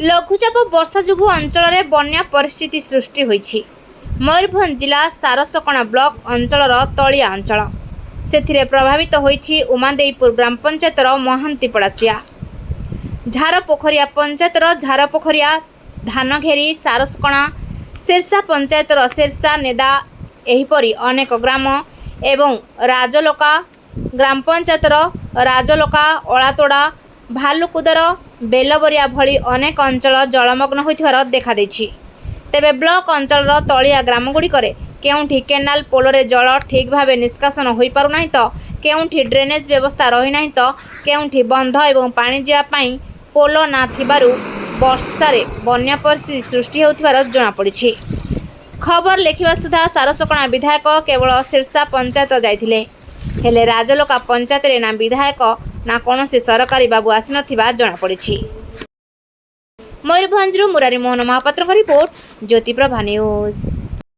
लघुचाप वर्षा जुगु अंचल में बन्या परिस्थिति सृष्टि होईछि। मयूरभंज जिला सारसकणा ब्लॉक अंचल तलिया अंचल से प्रभावित होईछि उमादेईपुर ग्राम पंचायतर महांतीपड़ासिया झारपोखरिया पंचायतर झारपोखरिया धानघेरी सारसकणा शेरसा पंचायतर शेरसा नेदा एहिपरि अनेक ग्राम एवं राजलोका ग्राम पंचायतर राजलोका ओलातोड़ा भालुकुदर बेलबरिया भली अनेक अंचल जलमग्न होइथिबार देखा देछि। तेबे ब्लॉक अंचल तलिया ग्रामगुड़िक केउंठी केनाल पोलरे जल ठीक भाव निष्कासन होई पारु नाही तो केउंठी ड्रेनेज व्यवस्था रही नाही तो केउंठी बंध एवं पानी जीवा पाई पोल ना थिबारु वर्षारे बन्या परिस्थिति सृष्टि होउथिबार जଣା पड़िछि। खबर लेखिबा सुधा सारसकणा विधायक केवल शेरसा पंचायत जाइथिले हेले राजलोका पंचायत रे ना विधायक ना कौनसी सरकारी बाबू आसी नथिबा जଣା पड़िछि। मयूरभंजरू मुरारी मोहन महापात्रक रिपोर्ट ज्योतिप्रभा न्यूज।